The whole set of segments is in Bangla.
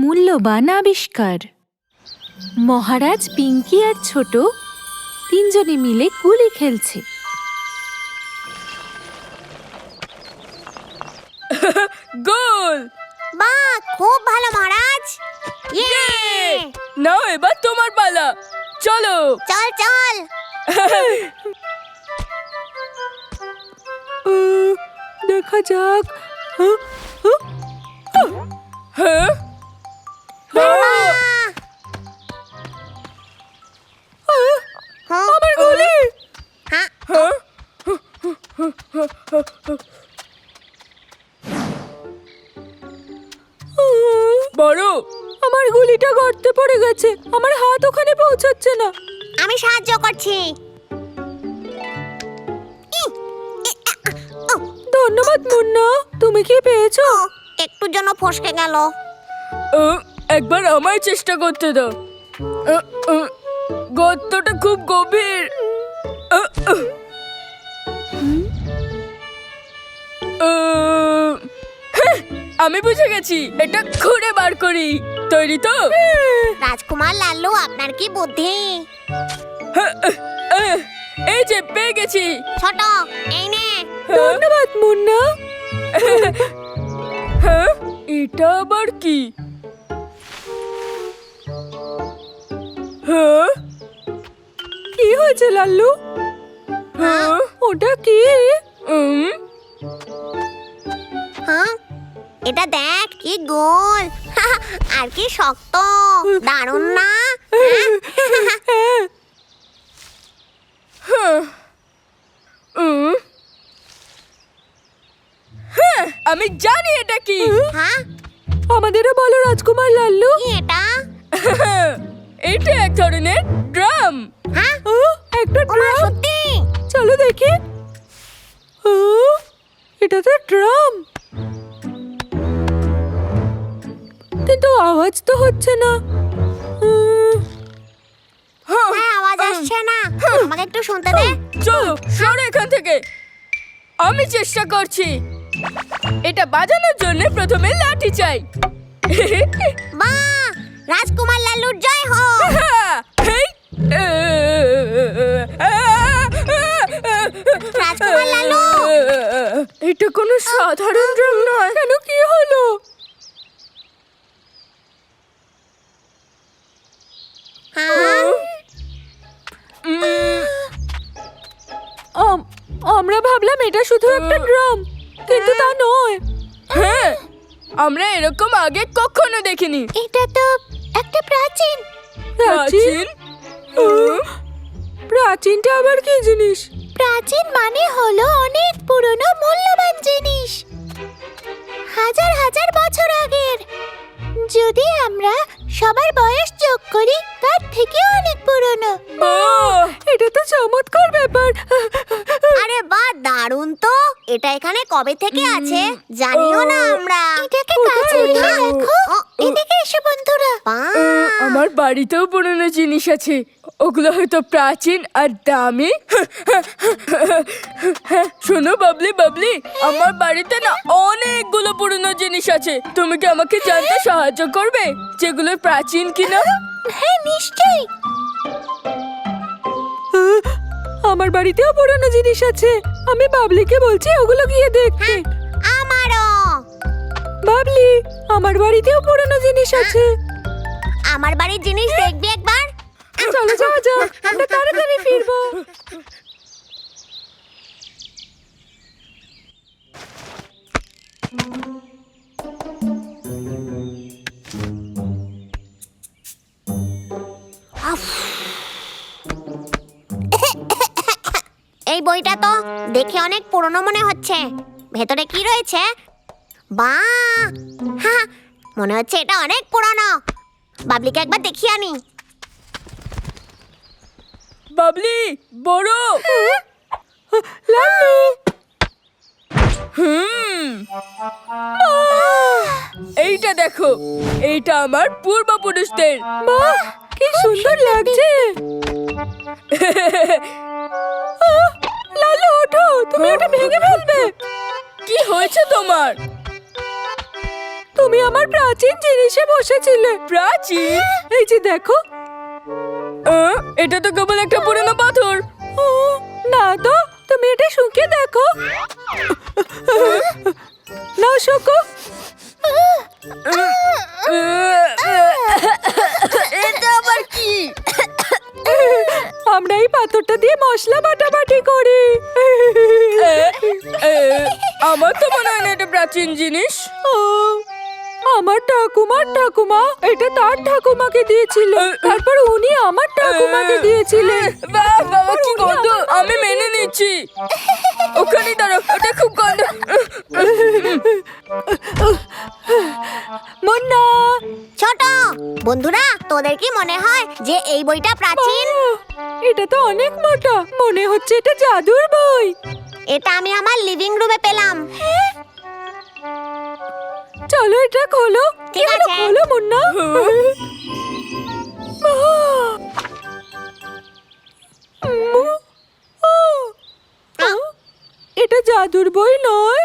মূল্যবান আবিষ্কার। মহারাজ পিঙ্কি আর ছোট তিনজনে মিলে গুলি খেলছে। গোল! বাহ, খুব ভালো মহারাজ। ইয়ে! নাও এবার তোমার পালা, চলো। চল চল। দেখা যাক। হ্যাঁ? আমার গুলি! হ্যাঁ, বড়, আমার গুলিটা গর্তে পড়ে গেছে, আমার হাত ওখানে পৌঁছাচ্ছে না। আমি সাহায্য করছি। ধন্যবাদ মুন্না, তুমি কি পেয়েছো? একটুর জন্য ফসকে গেল। একবার আমায় চেষ্টা করতে দাও। গর্তটা খুব গভীর। হ্যাঁ, আমি বুঝে গেছি, এটা খুঁড়ে বার করি। তৈরি তো? রাজকুমার লাল্লু, আপনার কি বুদ্ধি! এই যে পেয়ে গেছি। ছোট, এই নে। ধন্যবাদ মুন্না। হ্যাঁ, এটা আবার কি? হ্যাঁ, কি হয়েছে লাল্লু? হ্যাঁ, ওটা কি? হ্যাঁ, এটা দেখ, কি গোল আর কি শক্ত! দারুণ না? আমি জানি এটা কি। হ্যাঁ, আমাদেরও বলো রাজকুমার লাল্লু। কি এটা? এটা এক ধরনের ড্রাম। হ্যাঁ, একটা ওমা, ড্রাম। সত্যি! চলো দেখি। এটা তো ড্রাম, কিন্তু আওয়াজ তো হচ্ছে না। হ্যাঁ, আওয়াজ আসছে না। আমাকে একটু শুনতে দে। চলো সরো এখান থেকে, আমি চেষ্টা করছি। এটা বাজানোর জন্য প্রথমে লাঠি চাই। বাহ, রাজকুমার লাল্লুর জয় হোক! হেই! রাজকুমার লাল্লু! এটা কোনো সাধারণ ড্রাম নয়। কেন, কি হলো? হ্যাঁ, আমরা ভাবলাম এটা শুধু একটা ড্রাম, কিন্তু তা নয়। হ্যাঁ, আমরা এরকম আগে কখনো দেখিনি। এটা তো একটা প্রাচীন। প্রাচীন? প্রাচীনটা আবার কি জিনিস? প্রাচীন মানে হলো অনেক পুরনো মূল্যবান জিনিস, হাজার হাজার বছর আগের। যদি আমরা সবার বয়স যোগ করি, তার থেকে অনেক পুরনো। এটা তো চমৎকার ব্যাপার। আরে বাহ, দারুণ তো! এটা এখানে কবে থেকে আছে জানিও না আমরা। এটাকে কাছে নিয়ে দেখো। এদিকে এসো বন্ধুরা। আমার বাড়িতেও পুরনো জিনিস আছে, ওগুলো হয়তো প্রাচীন আর দামি। শোনো বাবলি বাবলি, আমার বাড়িতে না অনেকগুলো পুরনো জিনিস আছে। তুমি কি আমাকে জানতে সাহায্য করবে যেগুলো প্রাচীন কিনা? হ্যাঁ, নিশ্চয়ই। আমার বাড়িতেও পুরনো জিনিস আছে, আমি বাবলিকে বলছি ওগুলো গিয়ে দেখতে। আমারও। বাবলি, আমার বাড়িতেও পুরনো জিনিস আছে। আমার বাড়ির জিনিস দেখবি একবার? চলো যাওয়া যাক, আমরা তাড়াতাড়ি ফিরবো। এই বইটা তো দেখে অনেক পুরনো মনে হচ্ছে। ভেতরে কি রয়েছে? বাহ, হ্যাঁ, মনে হচ্ছে এটা অনেক পুরনো। বাবলিকে একবার দেখিয়ে আনি। বাবলি বড়। লাল্লু, এইটা দেখো, এইটা আমার পূর্বপুরুষদের। বাহ, কি সুন্দর লাগছে। লাল্লু ওঠো, তুমি ওটা ভেঙে ফেলবে। কি হয়েছে তোমার? তুমি আমার প্রাচীন জিনিসে বসেছিলে। প্রাচীন? এই যে দেখো। এটা তো কেবল একটা পুরনো পাথর। ও, না তো, তুমি এটা শুকিয়ে দেখো। নাও শোকো। এটা আবার কি? আমরা এই পাথরটা দিয়ে মশলা বাটাবাটি করি। আমার তো মনে হয় না এটা প্রাচীন জিনিস। ও, আমার ঠাকুমা এটা তার ঠাকুমাকে দিয়েছিল, তারপর উনি আমার ঠাকুমাকে দিয়েছিলেন। বাহ বাবা, কি গন্ধ! আমি মেনে নিচ্ছি। ওখানে দাঁড়াও, ওটা খুব গন্ধ। মুন্না, ছোট বন্ধুরা, তোদের কি মনে হয় যে এই বইটা প্রাচীন? এটা তো অনেক মোটা, মনে হচ্ছে এটা জাদুর বই। এটা আমি আমার লিভিং রুমে পেলাম। চলো এটা খোলো। ঠিক এবারে আছে। খোলো মুন্না। এটা জাদুর বই নয়।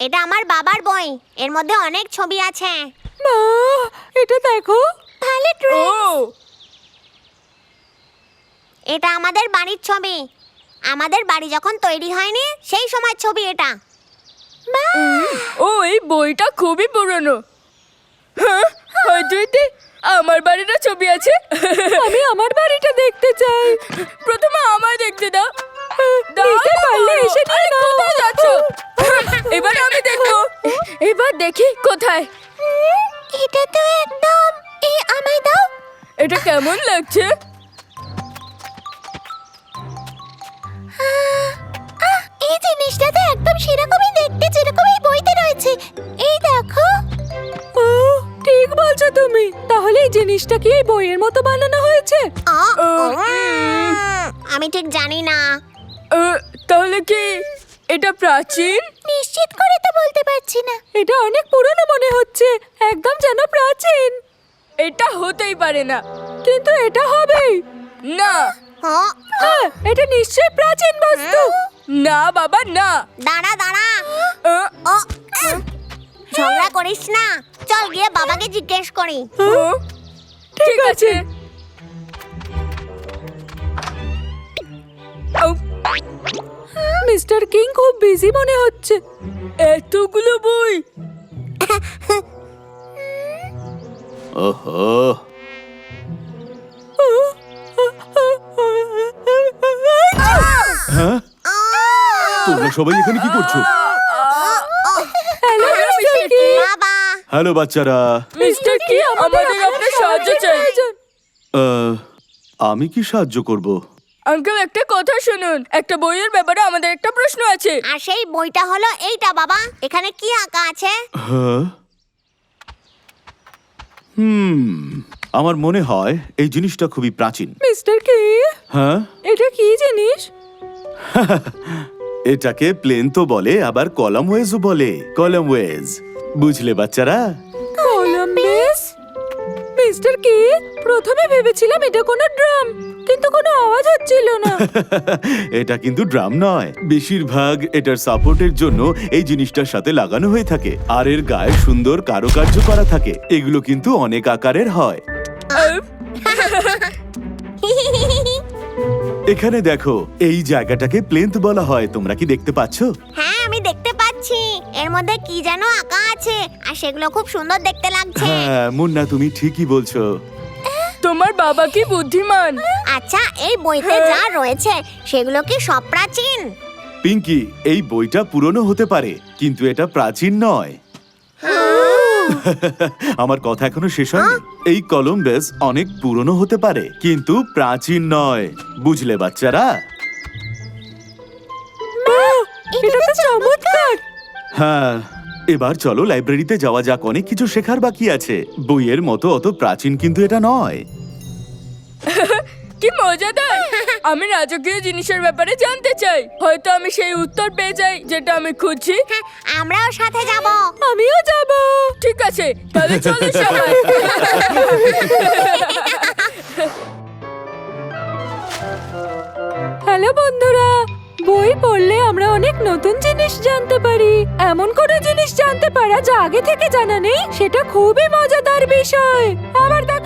এটা আমার বাবার বই, এর মধ্যে অনেক ছবি আছে। মা, এটা দেখো। ভালো ও ড্রেস। এটা আমাদের বাড়ির ছবি। আমাদের বাড়ি যখন তৈরি হয়নি সেই সময় ছবি এটা। ও, এই বইটা খুবই পুরনো। হ্যাঁ, হয়তো এতে আমার বাড়িটা ছবি আছে। আমি আমার বাড়িটা দেখতে চাই। প্রথমে আমায় দেখতে দাও। নিতে পারলে এসে নিয়ে নাও। কোথায় যাচ্ছ? এবার আমি দেখবো। এবার দেখি কোথায়। এটা তো একদম, এই আমায় দাও। এটা কেমন লাগছে? এই জিনিসটা তো একদম সেরকমই দেখতে যেরকম এই বইতে রয়েছে। এই দেখো। ও, ঠিক বলছো তুমি। তাহলে এই জিনিসটা কি এই বইয়ের মতো বানানো হয়েছে? আমি ঠিক জানি না। তাহলে কি এটা প্রাচীন? নিশ্চিত করে তো বলতে পারছি না। এটা অনেক পুরনো মনে হচ্ছে, একদম যেন প্রাচীন। এটা হতেই পারে না। কিন্তু এটা হবেই। না হ্যাঁ, এটা নিশ্চয়ই প্রাচীন বস্তু। না বাবা, না। দাঁড়া দাঁড়া, আহ, ও ঝগড়া করিস না, চল গিয়ে বাবাকে জিজ্ঞেস করি। আহ, ঠিক আছে। আহ, মিস্টার কিং খুব বিজি মনে হচ্ছে। এতগুলো বই। ওহো, হ্যাঁ তোমরা সবাই এখানে কি করছো? Hello mister king. বাবা, হ্যালো বাচ্চারা। মিস্টার কি, আমাদের আপনার সাহায্য চাই। আমি কি সাহায্য করব? আঙ্কেল, একটা কথা শুনুন। একটা বইয়ের ব্যাপারে আমাদের একটা প্রশ্ন আছে। আর সেই বইটা হলো এইটা বাবা। এখানে কি আঁকা আছে? হ্যাঁ আমার মনে হয় এই জিনিসটা খুবই প্রাচীন। মিস্টার কি, হ্যাঁ, এটা কি জিনিস? এটাকে প্লেন তো বলে, আবার কলাম ওয়েজও বলে। কলাম ওয়েজ, বুঝলে বাচ্চারা? কলম্বাস। মিস্টার কি, প্রথমে ভেবেছিলাম এটা কোনো ড্রাম, কিন্তু কোনো আওয়াজ হচ্ছিল না। এটা কিন্তু ড্রাম নয়। বেশিরভাগ এটার সাপোর্টের জন্য এই জিনিসটার সাথে লাগানো হয়ে থাকে, আর এর গায়ে সুন্দর কারুকার্য করা থাকে। এগুলো কিন্তু অনেক আকারের হয়। এখানে দেখো, এই জায়গাটাকে প্লেন্থ বলা হয়। তোমরা কি দেখতে পাচ্ছো? হ্যাঁ, আমি দেখতে পাচ্ছি। এর মধ্যে কি যেন আঁকা আছে, আর সেগুলো খুব সুন্দর দেখতে লাগছে। হ্যাঁ মুন্না, তুমি ঠিকই বলছো। তোমার বাবা কি বুদ্ধিমান। আচ্ছা, এই বইতে যা রয়েছে সেগুলো কি সব প্রাচীন? পিঙ্কি, এই বইটা পুরনো হতে পারে, কিন্তু এটা প্রাচীন নয়। আমার কথা এখনো শেষ হয়নি। এই কলম্বাস অনেক পুরনো হতে পারে, কিন্তু প্রাচীন নয়। বুঝলে বাচ্চারা? এটা তো চমৎকার। হ্যাঁ, এবার চলো লাইব্রেরিতে যাওয়া যাক। অনেক কিছু শেখার বাকি আছে। বইয়ের মতো অত প্রাচীন কিন্তু এটা নয়। কি মজাদার। আমি রাজকীয় জিনিসের ব্যাপারে জানতে চাই। হয়তো আমি সেই উত্তর পেয়ে যাই যেটা আমি খুঁজছি। হ্যাঁ, আমরাও সাথে যাব। আমিও যাব। ঠিক আছে, তাহলে চলো সবাই। হ্যালো বন্ধুরা, বই পড়লে আমরা অনেক নতুন জিনিস জানতে পারি। এমন কোনো জিনিস জানতে পারা যা আগে থেকে জানা নেই, সেটা খুবই মজাদার বিষয়। আবার দেখো